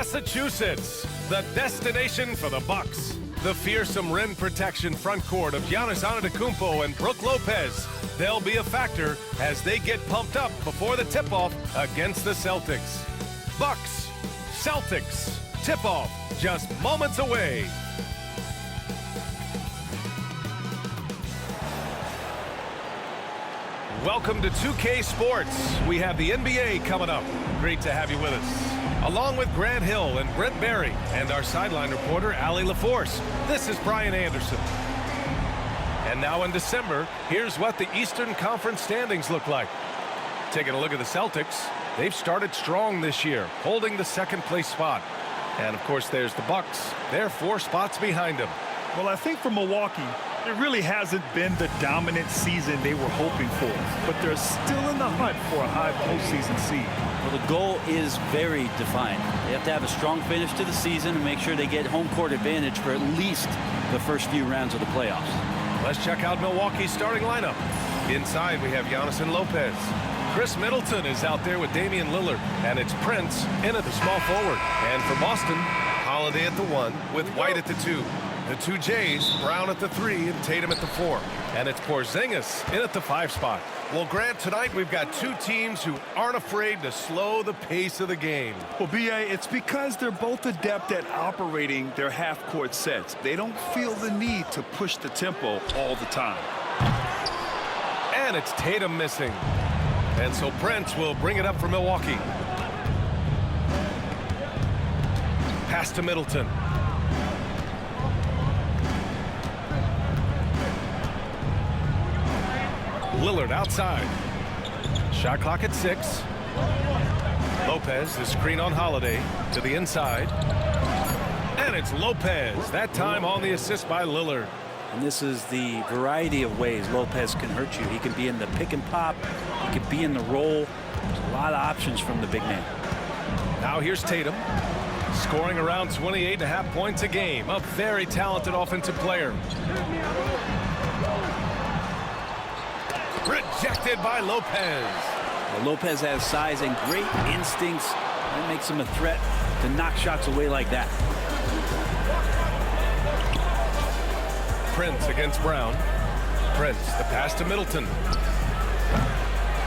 Massachusetts, the destination for the Bucks. The fearsome rim protection front court of Giannis Antetokounmpo and Brook Lopez. They'll be a factor as they get pumped up before the tip-off against the Celtics. Bucks, Celtics, tip-off just moments away. Welcome to 2K Sports. We have the NBA coming up. Great to have you with us. Along with Grant Hill and Brent Barry and our sideline reporter, Allie LaForce, this is Brian Anderson. And now in December, here's what the Eastern Conference standings look like. Taking a look at the Celtics, they've started strong this year, holding the second place spot. And of course, there's the Bucks. They're 4 spots behind them. Well, I think for Milwaukee, it really hasn't been the dominant season they were hoping for, but they're still in the hunt for a high postseason seed. Well, the goal is very defined. They have to have a strong finish to the season and make sure they get home court advantage for at least the first few rounds of the playoffs. Let's check out Milwaukee's starting lineup. Inside, we have Giannis and Lopez. Chris Middleton is out there with Damian Lillard, and it's Prince in at the small forward. And for Boston, Holiday at the 1 with White at the 2. The 2 Jays, Brown at the 3 and Tatum at the 4. And it's Porzingis in at the 5 spot. Well, Grant, tonight we've got 2 teams who aren't afraid to slow the pace of the game. Well, B.A., it's because they're both adept at operating their half-court sets. They don't feel the need to push the tempo all the time. And it's Tatum missing. And so Prince will bring it up for Milwaukee. Pass to Middleton. Lillard outside. Shot clock at 6. Lopez, the screen on Holiday to the inside. And it's Lopez, that time on the assist by Lillard. And this is the variety of ways Lopez can hurt you. He can be in the pick and pop. He can be in the roll. There's a lot of options from the big man. Now here's Tatum, scoring around 28.5 points a game. A very talented offensive player. Rejected by Lopez. Well, Lopez has size and great instincts. That makes him a threat to knock shots away like that. Prince against Brown. Prince, the pass to Middleton.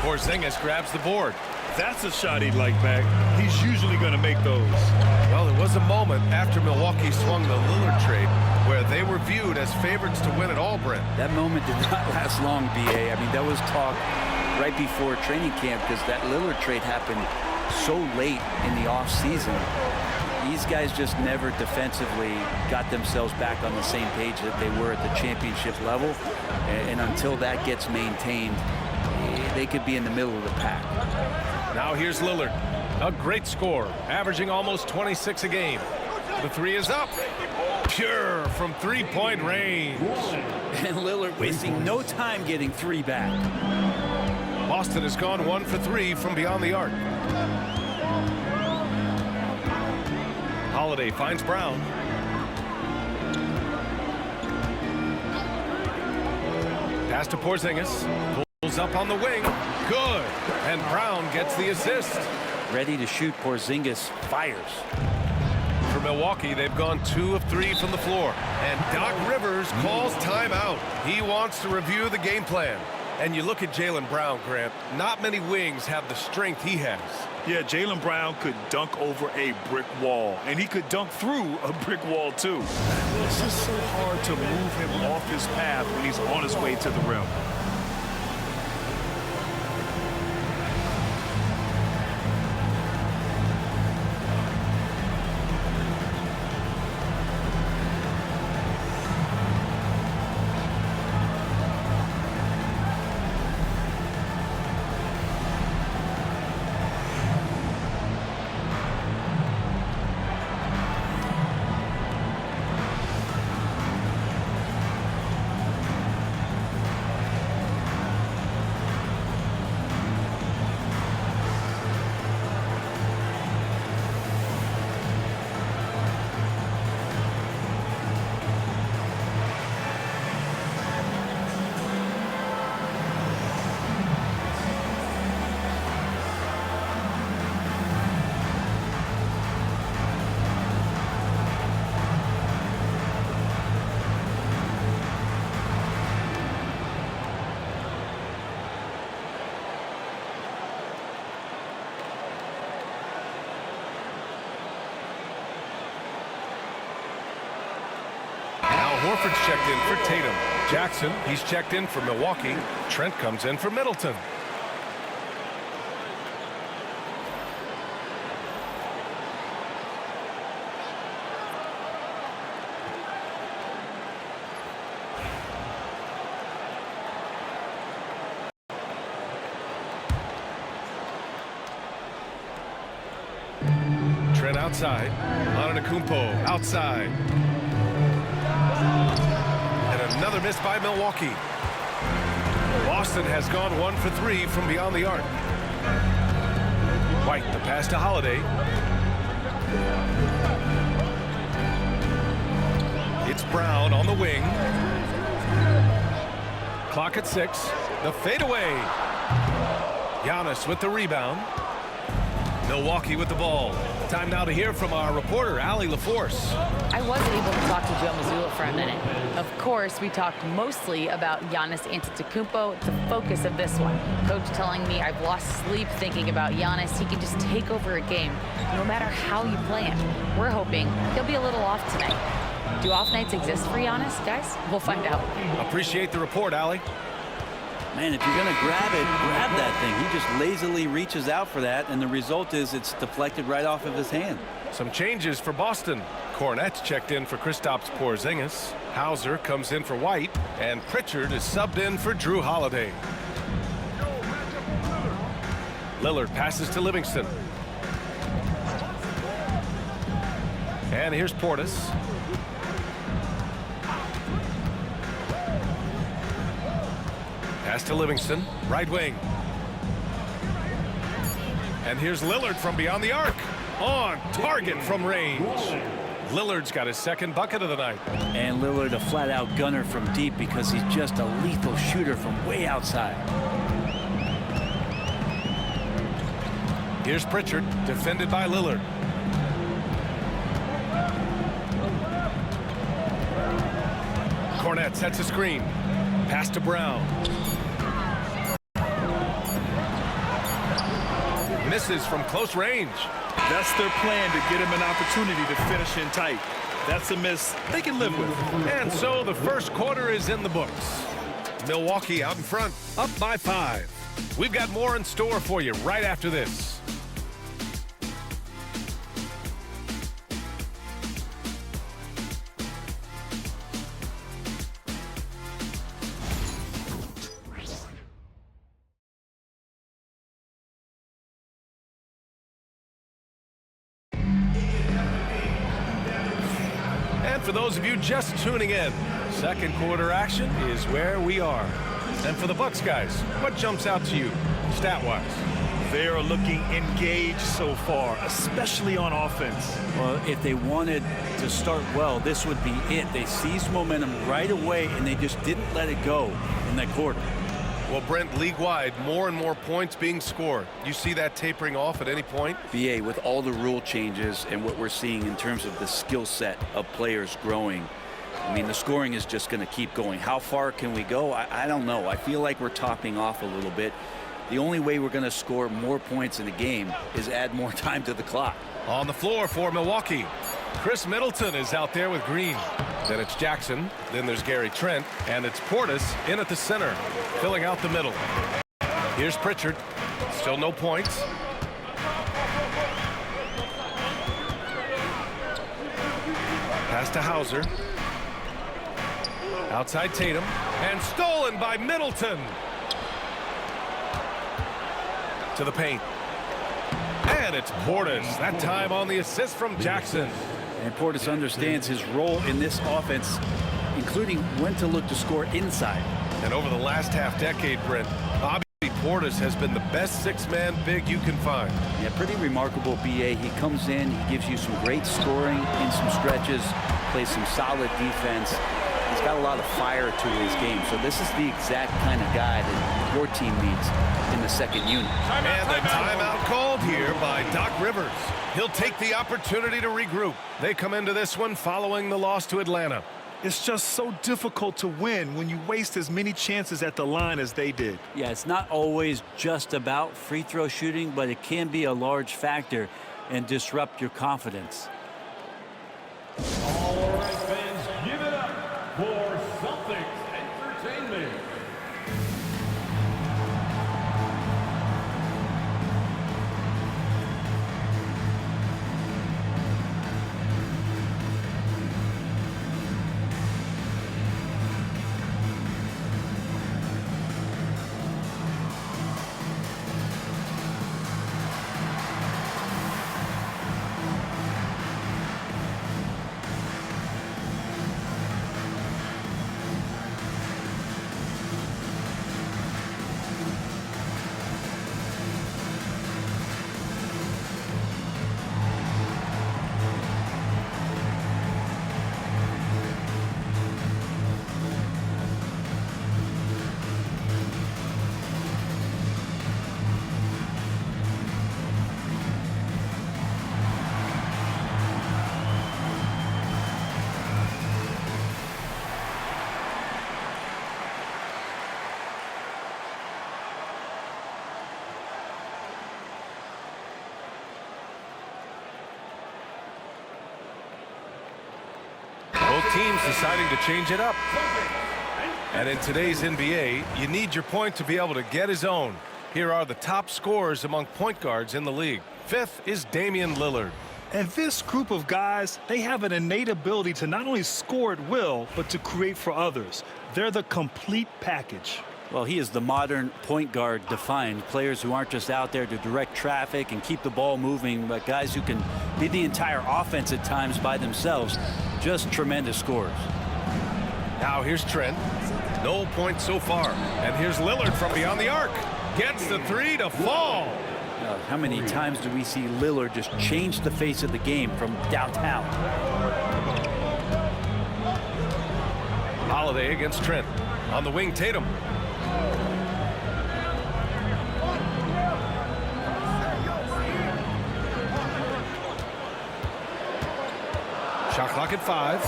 Porzingis grabs the board. That's a shot he'd like back. He's usually going to make those. Well, there was a moment after Milwaukee swung the Lillard trade where they were viewed as favorites to win it all, Brent. That moment did not last long, B.A. I mean, that was talk right before training camp because that Lillard trade happened so late in the offseason. These guys just never defensively got themselves back on the same page that they were at the championship level. And until that gets maintained, they could be in the middle of the pack. Now here's Lillard. A great score, averaging almost 26 a game. The 3 is up. Pure from 3-point range. And Lillard wasting no time getting 3 back. Boston has gone 1 for 3 from beyond the arc. Holiday finds Brown. Pass to Porzingis. Pulls up on the wing. Good. And Brown gets the assist. Ready to shoot. Porzingis fires. For Milwaukee, they've gone 2 of 3 from the floor. And Doc Rivers calls timeout. He wants to review the game plan. And you look at Jaylen Brown, Grant. Not many wings have the strength he has. Yeah, Jaylen Brown could dunk over a brick wall, and he could dunk through a brick wall, too. It's just so hard to move him off his path when he's on his way to the rim. Horford's checked in for Tatum. Jackson, he's checked in for Milwaukee. Trent comes in for Middleton. Trent outside. Antetokounmpo outside. And another miss by Milwaukee. Boston has gone 1 for 3 from beyond the arc. White, the pass to Holiday. It's Brown on the wing. Clock at 6. The fadeaway. Giannis with the rebound. Milwaukee with the ball. Time now to hear from our reporter, Allie LaForce. I was able to talk to Joe Mazzulla for a minute. Of course, we talked mostly about Giannis Antetokounmpo, the focus of this one. Coach telling me I've lost sleep thinking about Giannis. He can just take over a game, no matter how you play him. We're hoping he'll be a little off tonight. Do off nights exist for Giannis, guys? We'll find out. Appreciate the report, Allie. Man, if you're going to grab it, grab that thing. He just lazily reaches out for that, and the result is it's deflected right off of his hand. Some changes for Boston. Cornette's checked in for Kristaps Porzingis. Hauser comes in for White, and Pritchard is subbed in for Drew Holiday. Lillard passes to Livingston. And here's Portis. Pass to Livingston, right wing. And here's Lillard from beyond the arc. On target from range. Lillard's got his second bucket of the night. And Lillard a flat-out gunner from deep because he's just a lethal shooter from way outside. Here's Pritchard, defended by Lillard. Cornette sets a screen. Pass to Brown. Misses from close range. That's their plan, to get him an opportunity to finish in tight. That's a miss they can live with. And so the first quarter is in the books. Milwaukee out in front, up by 5. We've got more in store for you right after this. For those of you just tuning in, second quarter action is where we are. And for the Bucks guys, what jumps out to you stat-wise? They are looking engaged so far, especially on offense. Well, if they wanted to start well, this would be it. They seized momentum right away, and they just didn't let it go in that quarter. Well, Brent, league-wide, more and more points being scored. You see that tapering off at any point? BA, with all the rule changes and what we're seeing in terms of the skill set of players growing, I mean, the scoring is just going to keep going. How far can we go? I don't know. I feel like we're topping off a little bit. The only way we're going to score more points in the game is add more time to the clock. On the floor for Milwaukee, Chris Middleton is out there with Green. Then it's Jackson. Then there's Gary Trent. And it's Portis in at the center, filling out the middle. Here's Pritchard. Still no points. Pass to Hauser. Outside Tatum. And stolen by Middleton. To the paint. And it's Portis. That time on the assist from Jackson. And Portis understands his role in this offense, including when to look to score inside. And over the last half-decade, Brent, Bobby Portis has been the best six-man big you can find. Yeah, pretty remarkable, BA. He comes in, he gives you some great scoring in some stretches, plays some solid defense. He's got a lot of fire to his game. So this is the exact kind of guy that your team needs in the second unit. And the timeout called here by Doc Rivers. He'll take the opportunity to regroup. They come into this one following the loss to Atlanta. It's just so difficult to win when you waste as many chances at the line as they did. Yeah, it's not always just about free throw shooting, but it can be a large factor and disrupt your confidence. All right, fans, give it up for Both teams deciding to change it up. And in today's NBA, you need your point to be able to get his own. Here are the top scorers among point guards in the league. Fifth is Damian Lillard. And this group of guys, they have an innate ability to not only score at will, but to create for others. They're the complete package. Well, he is the modern point guard defined. Players who aren't just out there to direct traffic and keep the ball moving, but guys who can be the entire offense at times by themselves. Just tremendous scorers. Now here's Trent. No points so far. And here's Lillard from beyond the arc. Gets the three to fall. How many times do we see Lillard just change the face of the game from downtown? Holiday against Trent. On the wing, Tatum. Shot clock at 5.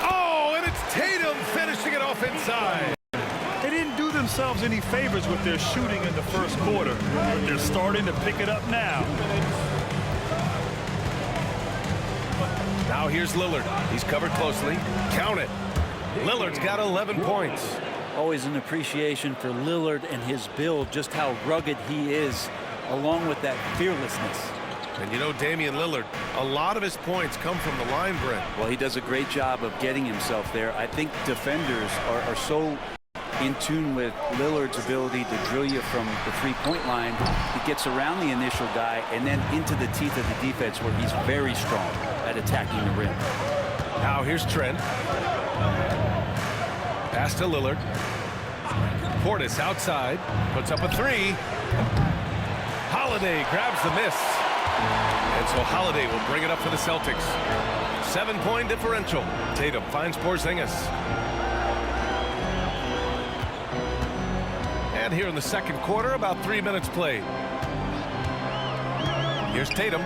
Oh, and it's Tatum finishing it off inside. They didn't do themselves any favors with their shooting in the first quarter, but they're starting to pick it up now. Now here's Lillard. He's covered closely. Count it. Lillard's got 11 points. Always an appreciation for Lillard and his build, just how rugged he is, along with that fearlessness. And you know, Damian Lillard, a lot of his points come from the line, Brent. Well, he does a great job of getting himself there. I think defenders are so in tune with Lillard's ability to drill you from the three-point line. He gets around the initial guy and then into the teeth of the defense, where he's very strong at attacking the rim. Now here's Trent. Pass to Lillard. Portis outside. Puts up a three. Holiday grabs the miss. And so Holiday will bring it up for the Celtics. 7-point differential. Tatum finds Porzingis. And here in the second quarter, about 3 minutes played. Here's Tatum.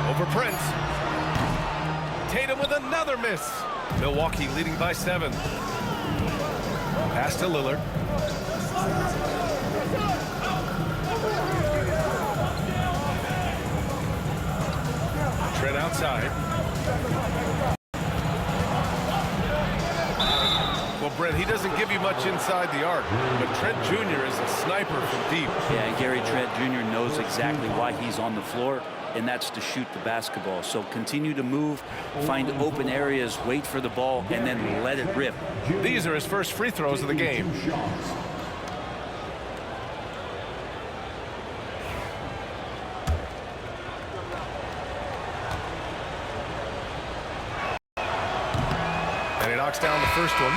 Over Prince. Tatum with another miss. Milwaukee leading by 7. Pass to Lillard. Trent outside. Well, Brent, he doesn't give you much inside the arc, but Trent Jr. is a sniper from deep. Yeah, and Gary Trent Jr. knows exactly why he's on the floor, and that's to shoot the basketball. So continue to move, find open areas, wait for the ball, and then let it rip. These are his first free throws of the game. And he knocks down the first one.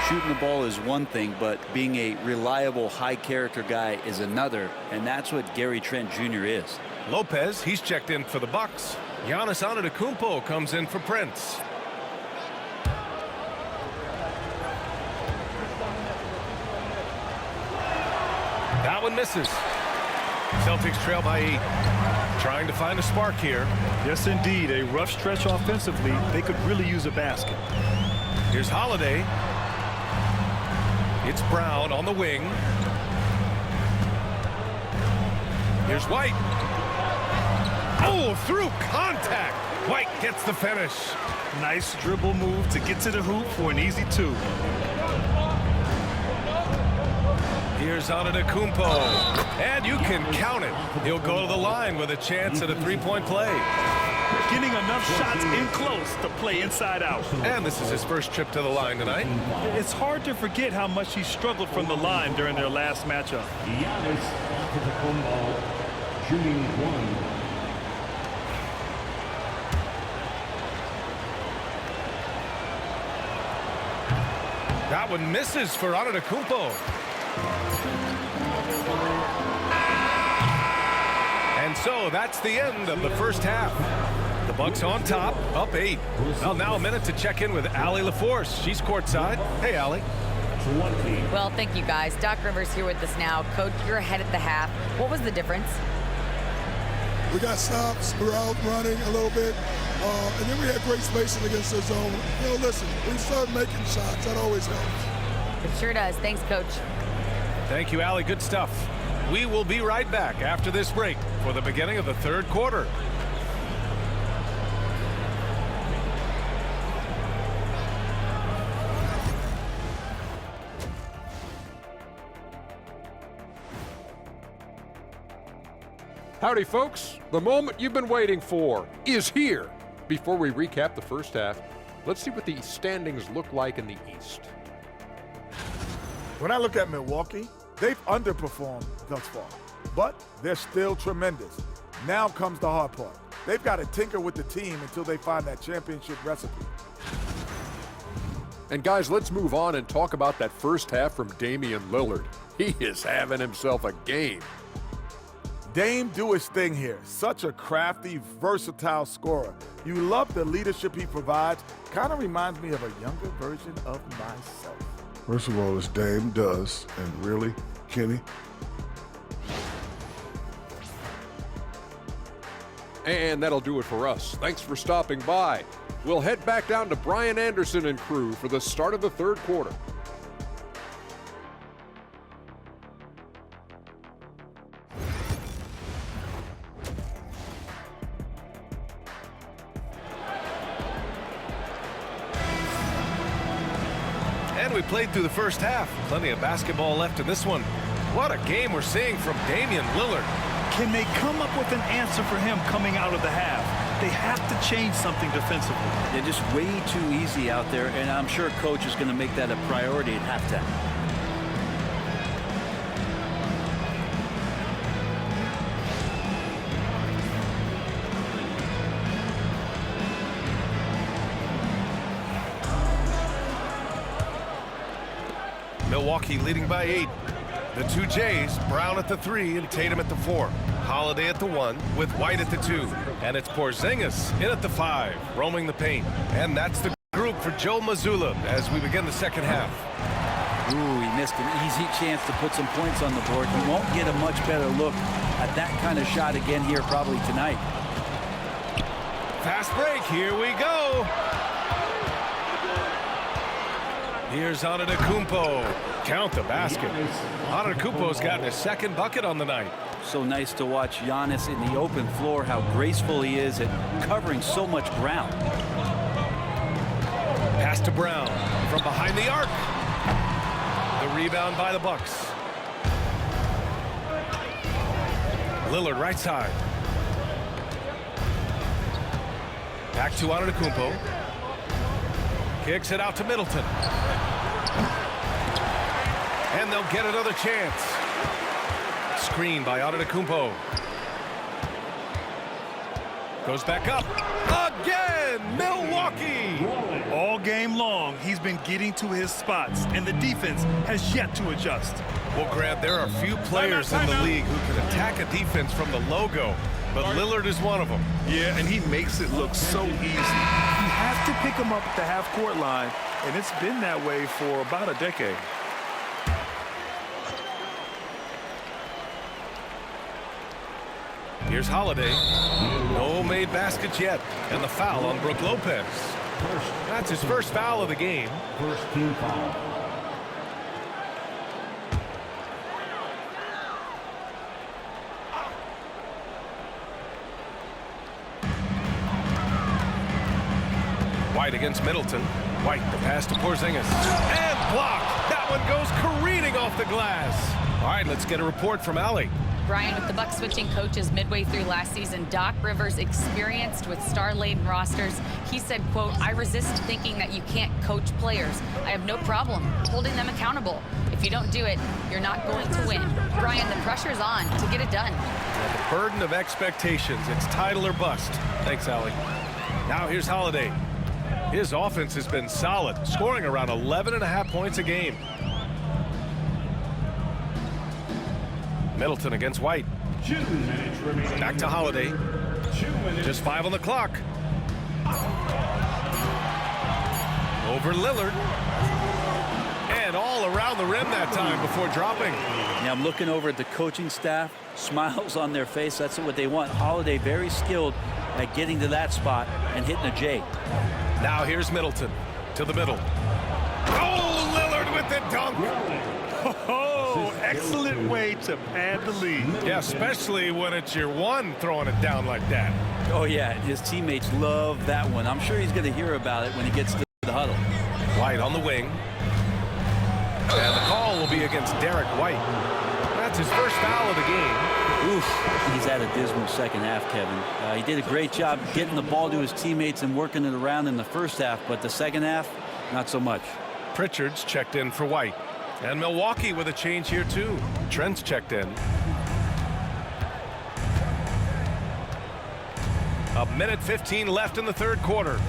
Shooting the ball is one thing, but being a reliable, high-character guy is another, and that's what Gary Trent Jr. is. Lopez, he's checked in for the Bucks. Giannis Antetokounmpo comes in for Prince. That one misses. Celtics trail by 8. Trying to find a spark here. Yes, indeed. A rough stretch offensively. They could really use a basket. Here's Holiday. It's Brown on the wing. Here's White. Oh, through contact. White gets the finish. Nice dribble move to get to the hoop for an easy 2. Here's Antetokounmpo. And you can count it. He'll go to the line with a chance at a three-point play. Getting enough shots in close to play inside out. And this is his first trip to the line tonight. It's hard to forget how much he struggled from the line during their last matchup. Giannis Antetokounmpo, shooting 1. That one misses for Antetokounmpo. And so that's the end of the first half. The Bucks on top, up 8. Well, now a minute to check in with Allie LaForce. She's courtside. Hey, Allie. Well, thank you, guys. Doc Rivers here with us now. Coach, you're ahead at the half. What was the difference? We got stops, we were out running a little bit, and then we had great spacing against the zone. You know, listen, we start making shots. That always helps. It sure does. Thanks, Coach. Thank you, Allie. Good stuff. We will be right back after this break for the beginning of the third quarter. Howdy, folks. The moment you've been waiting for is here. Before we recap the first half, let's see what the standings look like in the East. When I look at Milwaukee, they've underperformed thus far, but they're still tremendous. Now comes the hard part. They've got to tinker with the team until they find that championship recipe. And guys, let's move on and talk about that first half from Damian Lillard. He is having himself a game. Dame do his thing here. Such a crafty, versatile scorer. You love the leadership he provides. Kind of reminds me of a younger version of myself. First of all, this Dame does, and really, Kenny. And that'll do it for us. Thanks for stopping by. We'll head back down to Brian Anderson and crew for the start of the third quarter. And we played through the first half. Plenty of basketball left in this one. What a game we're seeing from Damian Lillard. Can they come up with an answer for him coming out of the half? They have to change something defensively. They're just way too easy out there, and I'm sure coach is going to make that a priority at halftime. Milwaukee leading by 8. The two Jays, Brown at the 3 and Tatum at the 4. Holiday at the 1 with White at the 2. And it's Porzingis in at the 5, roaming the paint. And that's the group for Joe Mazzulla as we begin the second half. Ooh, he missed an easy chance to put some points on the board. He won't get a much better look at that kind of shot again here probably tonight. Fast break, here we go. Here's Antetokounmpo. Count the basket. Antetokounmpo's gotten his second bucket on the night. So nice to watch Giannis in the open floor, how graceful he is at covering so much ground. Pass to Brown from behind the arc. The rebound by the Bucks. Lillard right side. Back to Antetokounmpo. Kicks it out to Middleton. And they'll get another chance. Screen by Antetokounmpo. Goes back up. Again, Milwaukee! All game long, he's been getting to his spots, and the defense has yet to adjust. Well, Grant, there are few players in the league who can attack a defense from the logo, but Lillard is one of them. Yeah, and he makes it look so easy. You have to pick him up at the half-court line, and it's been that way for about a decade. Here's Holiday. No made baskets yet. And the foul on Brook Lopez. That's his first foul of the game. First team foul. White against Middleton. White, the pass to Porzingis. And blocked. That one goes careening off the glass. All right, let's get a report from Allie. Brian, with the Bucks switching coaches midway through last season, Doc Rivers experienced with star-laden rosters. He said, quote, "I resist thinking that you can't coach players. I have no problem holding them accountable. If you don't do it, you're not going to win." Brian, the pressure's on to get it done. The burden of expectations. It's title or bust. Thanks, Allie. Now here's Holiday. His offense has been solid, scoring around 11.5 points a game. Middleton against White. 2 minutes remaining. Back to Holiday. 2 minutes. Just 5 on the clock. Over Lillard. And all around the rim that time before dropping. Now I'm looking over at the coaching staff, smiles on their face. That's what they want. Holiday very skilled at getting to that spot and hitting a J. Now here's Middleton to the middle. Oh, Lillard with the dunk. Oh, excellent way to pad the lead. Yeah, especially when it's your one throwing it down like that. Oh, yeah, his teammates love that one. I'm sure he's going to hear about it when he gets to the huddle. White on the wing. And the call will be against Derek White. That's his first foul of the game. Oof, he's had a dismal second half, Kevin. He did a great job getting the ball to his teammates and working it around in the first half, but the second half, not so much. Pritchard's checked in for White. And Milwaukee with a change here, too. Trent's checked in. A minute 15 left in the third quarter.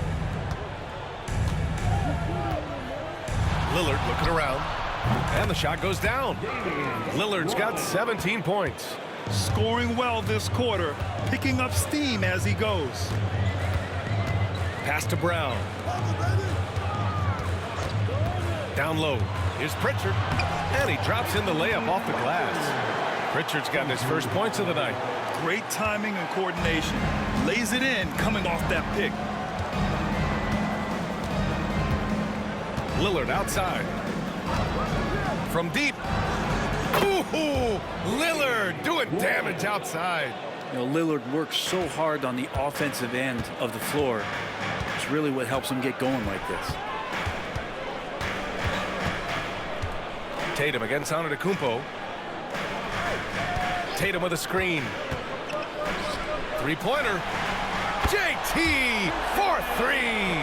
Lillard looking around. And the shot goes down. Lillard's got 17 points. Scoring well this quarter, picking up steam as he goes. Pass to Brown. Down low. Here's Pritchard. And he drops in the layup off the glass. Pritchard's gotten his first points of the night. Great timing and coordination. Lays it in coming off that pick. Lillard outside. From deep. Ooh, Lillard doing damage outside. You know, Lillard works so hard on the offensive end of the floor. It's really what helps him get going like this. Tatum against Antetokounmpo. Tatum with a screen. Three-pointer. JT for three.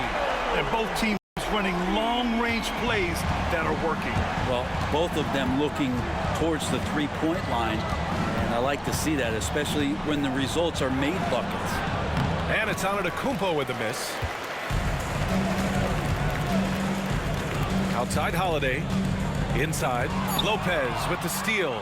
And both teams running long-range plays that are working. Well, both of them looking towards the three-point line. And I like to see that, especially when the results are made buckets. And it's Antetokounmpo with the miss. Outside Holiday. Inside. Lopez with the steal.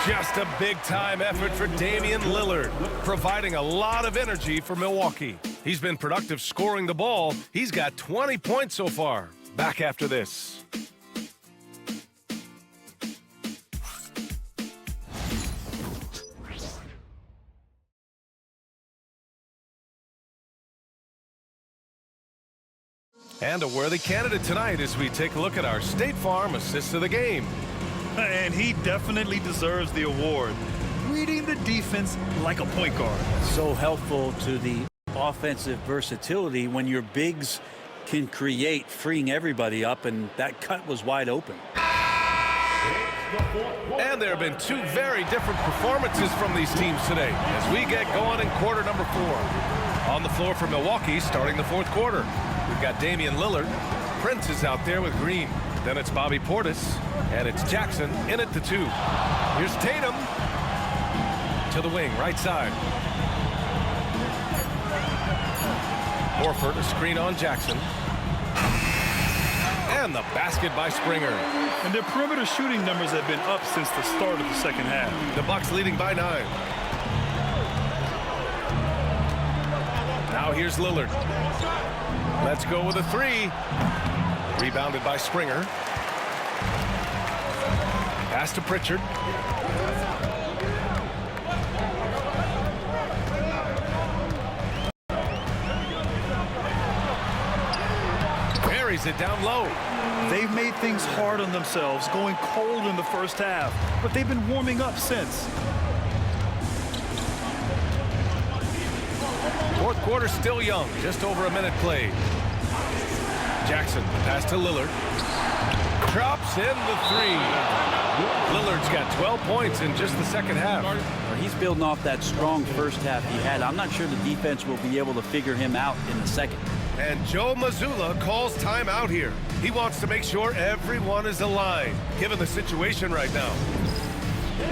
Just a big-time effort for Damian Lillard, providing a lot of energy for Milwaukee. He's been productive scoring the ball. He's got 20 points so far. Back after this. And a worthy candidate tonight as we take a look at our State Farm Assist of the Game. And he definitely deserves the award. Reading the defense like a point guard. So helpful to the offensive versatility when your bigs can create, freeing everybody up, and that cut was wide open. And there have been two very different performances from these teams today as we get going in quarter number 4. On the floor for Milwaukee starting the fourth quarter. We've got Damian Lillard. Prince is out there with Green. Then it's Bobby Portis. And it's Jackson in at the 2. Here's Tatum. To the wing, right side. Horford, a screen on Jackson. And the basket by Springer. And their perimeter shooting numbers have been up since the start of the second half. The Bucks leading by 9. Now here's Lillard. Let's go with a 3. Rebounded by Springer. Pass to Pritchard. Buries it down low. They've made things hard on themselves, going cold in the first half, but they've been warming up since. Fourth quarter still young, just over a minute played. Jackson, pass to Lillard. Drops in the 3. Lillard's got 12 points in just the second half. He's building off that strong first half he had. I'm not sure the defense will be able to figure him out in the second. And Joe Mazzulla calls timeout here. He wants to make sure everyone is aligned, given the situation right now. Get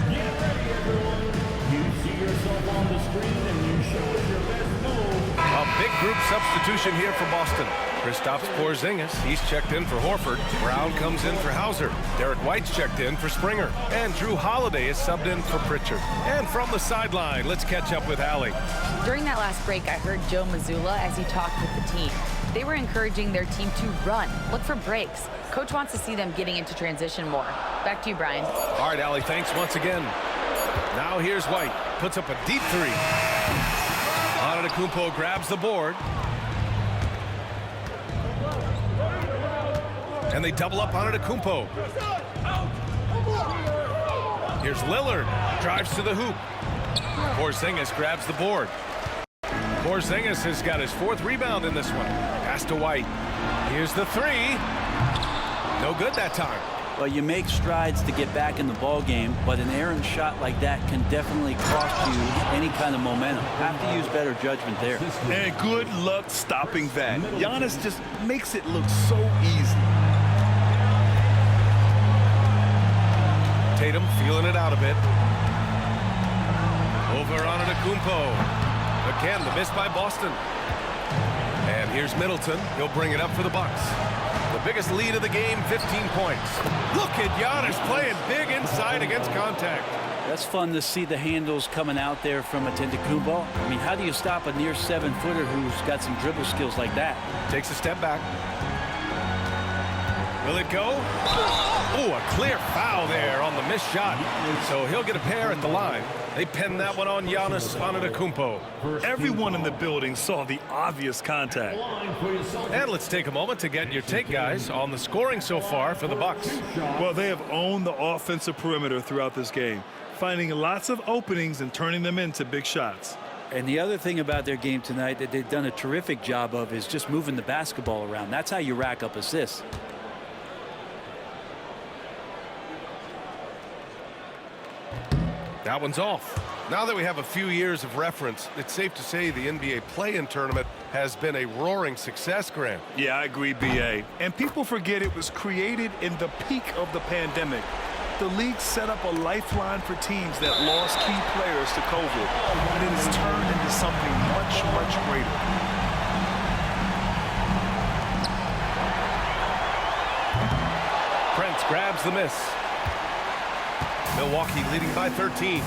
ready, everyone. You see yourself on the screen and you show us your best move. A big group substitution here for Boston. Kristaps Porzingis, he's checked in for Horford. Brown comes in for Hauser. Derek White's checked in for Springer. And Drew Holiday is subbed in for Pritchard. And from the sideline, let's catch up with Allie. During that last break, I heard Joe Mazzulla as he talked with the team. They were encouraging their team to run, look for breaks. Coach wants to see them getting into transition more. Back to you, Brian. All right, Allie, thanks once again. Now here's White. Puts up a deep 3. Antetokounmpo grabs the board. And they double up on Antetokounmpo. Here's Lillard. Drives to the hoop. Porzingis grabs the board. Porzingis has got his 4th rebound in this one. Pass to White. Here's the 3. No good that time. Well, you make strides to get back in the ball game, but an errant shot like that can definitely cost you any kind of momentum. Have to use better judgment there. And good luck stopping that. Giannis just makes it look so easy. Tatum feeling it out a bit. Over on Antetokounmpo. Again, the miss by Boston. And here's Middleton. He'll bring it up for the Bucks. The biggest lead of the game, 15 points. Look at Giannis playing big inside against contact. That's fun to see the handles coming out there from Antetokounmpo. I mean, how do you stop a near 7-footer who's got some dribble skills like that? Takes a step back. Will it go? Oh, a clear foul there on the missed shot. So he'll get a pair at the line. They pinned that one on Giannis Antetokounmpo. Everyone in the building saw the obvious contact. And let's take a moment to get your take, guys, on the scoring so far for the Bucks. Well, they have owned the offensive perimeter throughout this game, finding lots of openings and turning them into big shots. And the other thing about their game tonight that they've done a terrific job of is just moving the basketball around. That's how you rack up assists. That one's off. Now that we have a few years of reference, it's safe to say the NBA play-in tournament has been a roaring success, Grant. Yeah, I agree, B.A. And people forget it was created in the peak of the pandemic. The league set up a lifeline for teams that lost key players to COVID, but it has turned into something much, much greater. Prince grabs the miss. Milwaukee leading by 13.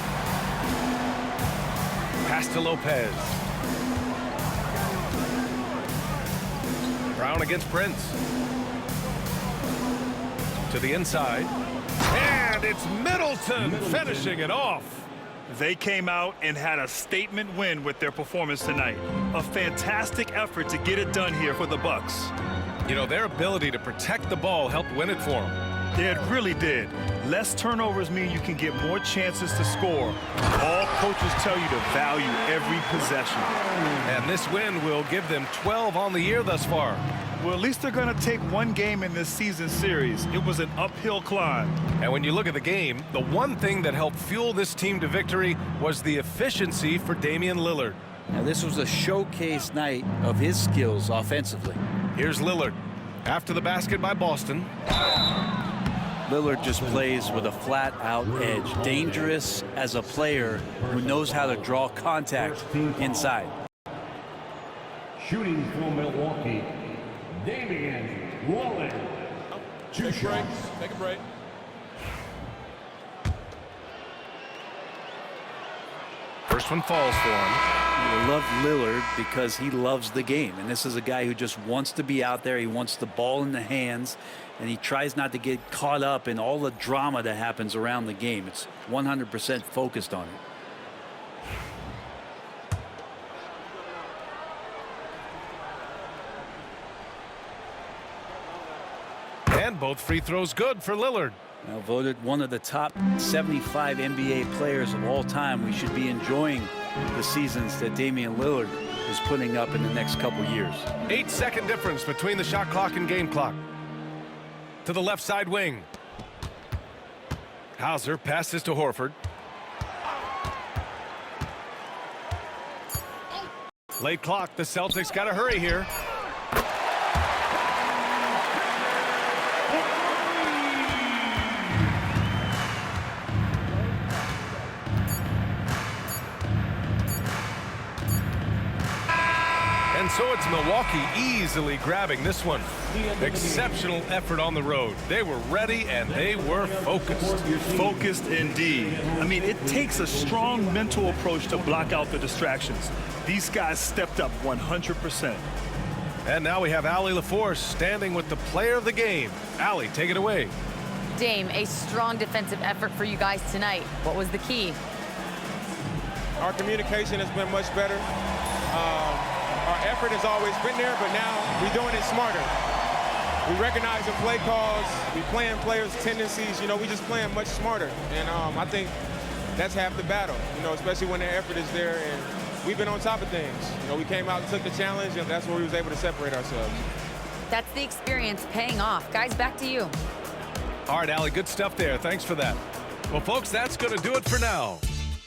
Pass to Lopez. Brown against Prince. To the inside. And it's Middleton finishing it off. They came out and had a statement win with their performance tonight. A fantastic effort to get it done here for the Bucks. You know, their ability to protect the ball helped win it for them. Yeah, it really did. Less turnovers mean you can get more chances to score. All coaches tell you to value every possession. And this win will give them 12 on the year thus far. Well, at least they're going to take one game in this season series. It was an uphill climb. And when you look at the game, the one thing that helped fuel this team to victory was the efficiency for Damian Lillard. Now, this was a showcase night of his skills offensively. Here's Lillard. After the basket by Boston. Lillard just plays with a flat-out edge. Dangerous as a player who knows how to draw contact inside. Shooting for Milwaukee, Damian Lillard. Two shots. Take a break. First one falls for him. You love Lillard because he loves the game. And this is a guy who just wants to be out there. He wants the ball in the hands. And he tries not to get caught up in all the drama that happens around the game. It's 100% focused on it. And both free throws good for Lillard. Now voted one of the top 75 NBA players of all time. We should be enjoying the seasons that Damian Lillard is putting up in the next couple years. 8-second difference between the shot clock and game clock. To the left side wing. Hauser passes to Horford. Late clock. The Celtics got to hurry here. And so it's Milwaukee easily grabbing this one. Exceptional effort on the road. They were ready and they were focused. Focused indeed. I mean, it takes a strong mental approach to block out the distractions. These guys stepped up 100%. And now we have Allie LaForce standing with the player of the game. Allie, take it away. Dame, a strong defensive effort for you guys tonight. What was the key? Our communication has been much better. Our effort has always been there, but now we're doing it smarter. We recognize the play calls. We playing players' tendencies. You know, we just playing much smarter. And I think that's half the battle, you know, especially when the effort is there. And we've been on top of things. You know, we came out and took the challenge, and that's where we was able to separate ourselves. That's the experience paying off. Guys, back to you. All right, Allie, good stuff there. Thanks for that. Well, folks, that's going to do it for now.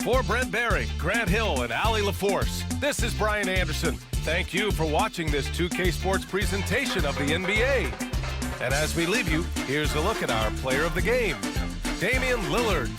For Brent Barry, Grant Hill, and Allie LaForce, this is Brian Anderson. Thank you for watching this 2K Sports presentation of the NBA. And as we leave you, here's a look at our player of the game, Damian Lillard.